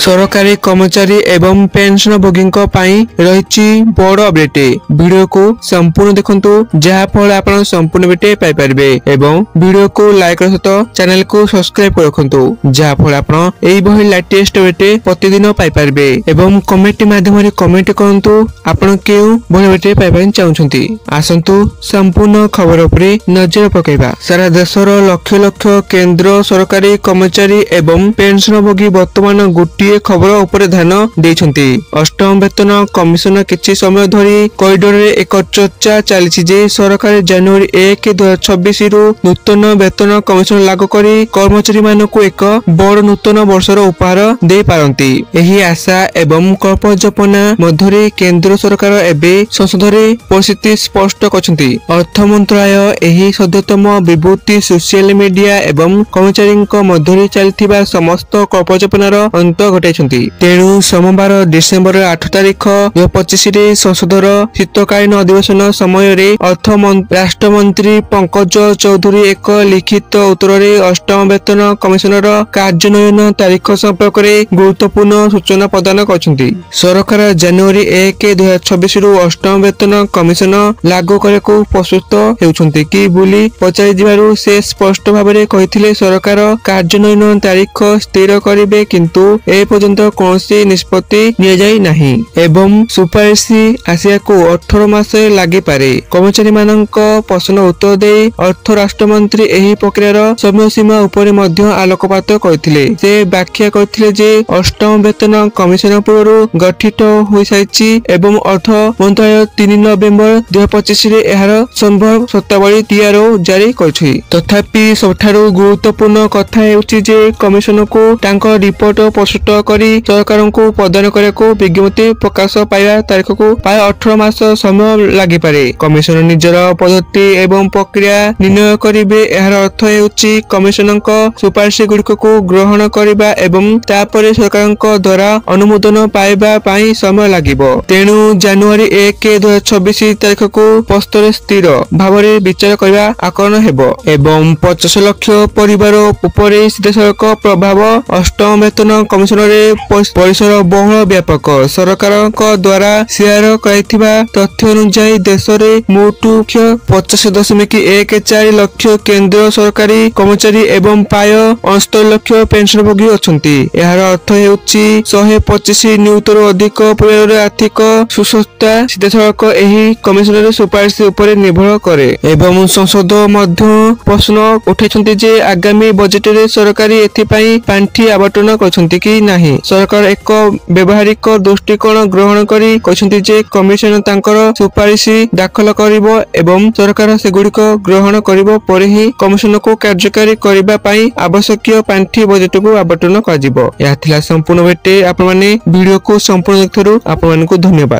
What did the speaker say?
सरकारी कर्मचारी एवं पेंशनभोगी रही बड़ अपडेट वीडियो को संपूर्ण देखंतु जहा फल आपण संपूर्ण अपडेट पाई परिबे एवं वीडियो को लाइक सहित चैनल को सब्सक्राइब कर रखंतु जहा फल आपण एई बही लेटेस्ट अपडेट प्रतिदिन पाई परिबे एवं कमेंट माध्यम रे कमेंट करंतु आपण केउ बही अपडेट पाई पय चाहउछंती। आसंतु संपूर्ण खबर उपरे नजर पकेबा। सारा देशर लक्ष लक्ष केंद्र सरकारी कर्मचारी एवं पेंशनभोगी वर्तमान गोटे खबर उपरे ध्यान देइछंती। अष्टम वेतन कमिशन किछि समय धरी कॉरिडोर रे एक चर्चा चली जे सरकार जनवरी 1 2026 रु नूतन वेतन कमिशन लागू करी कर्मचारी मानकु एक बड़ नूतन वर्षर उपहार दे पारंती। एही आशा एवं कल्पजल्पना मध्यरे केंद्र सरकार एबे संसद रे परिस्थिति स्पष्ट करछंती। अर्थ मंत्रालय एही सद्यतम विभूति सोशल मीडिया एवं कर्मचारी मध्यरे चलथिबा समस्त कल्पजल्पनार अंत घटाइछंती। तेणु सोमवार डिसेंबर 8 तारिख 2025 रे संसदर शीतकालीन अधिवेशन समय रे अर्थ राष्ट्रमंत्री पंकज चौधरी एक लिखित उत्तर रे अष्टम वेतन कमिशनर कार्यान्वयन तारीख संपर्क रे गुरुत्वपूर्ण सूचना प्रदान करछंती। सरकार जनवरी 1 2026 रु अष्टम वेतन कमिशन लागू करको प्रस्तुत हेउछंती कि बोली पचारि दिबारु से स्पष्ट भाबरे कहिथिले सरकार कार्यान्वयन तारीख स्थिर करिवे किंतु ए पर्यंत कोनसी निष्पत्ति निया जाई नाही एवं सुपारिश आसिया को 18 मास लागि पारे। कर्मचारी मानक प्रश्न उत्तर दे अर्थ राष्ट्रमंत्री एही प्रक्रियार समय सीमा उपरे मध्य आलोकपात करथिले। से व्याख्या करथिले जे अष्टम वेतन कमिशन पूर्व गठित होई साइछि एवं अर्थ मंत्रालय 3 नवेम्बर 2025 रे एहार संभव सत्तावली टीआरओ जारी करछि। तथापि सबठारु गुरुत्वपूर्ण कथा हेउछि जे कमिशन को तांको रिपोर्ट प्रस्तुत करी सरकार को प्रदान करको विज्ञप्ति प्रकाश पाइबा तारीख को प्राय 18 मास समय लागि पारे। कमिशन निजर पद्धति एवं प्रक्रिया निर्णय करिवे। एहार अर्थ हेउछि कमिशन सुपारिश गुड़िक को ग्रहण करिबा एवं तापरे सरकार द्वारा अनुमोदन पाइबा पाई समय लागिबो। तेणु जनवरी 1 2026 तारीख को प्रस्तर स्थिर भावरे विचार करबा आकलन हेबो एवं 50 लाख परिवार उपरे सीधासलख प्रभाव। अष्टम वेतन कमिशन रे परिसर बहुल व्यापक। सरकार द्वारा शेयर कराइथिबा तथ्य अनुसार देश रे मोट 50.14 लाख केंद्र सरकारी कर्मचारी एवं प्राय 69 लाख पेंशनभोगी अछंती। एहार अर्थ हेउछि 125 नियुतर अधिक परिवार आर्थिक सुस्वस्थता सीधासलख एही कमिशनर सुपारिश उपरे निर्भर करे एवं संसद मध्य प्रश्न उठाइछंती जे आगामी बजेट रे सरकारी एथिपाई पांठी आवंटन करछंती कि नाही। सरकार एक व्यवहारिक दृष्टिकोण ग्रहण करी कहछंती जे कमिशन तांकर सुपारिश दाखल करिवो एवं सरकार सेगुड़िक ग्रहण करिवो परे ही कमिशन को कार्यकारी करिबा पई आवश्यक पांठी बजेट को आवंटन कराजिवो। या थिला संपूर्ण भेटे आपण माने वीडियो को संपूर्ण देखथरु आपण मानकु धन्यवाद।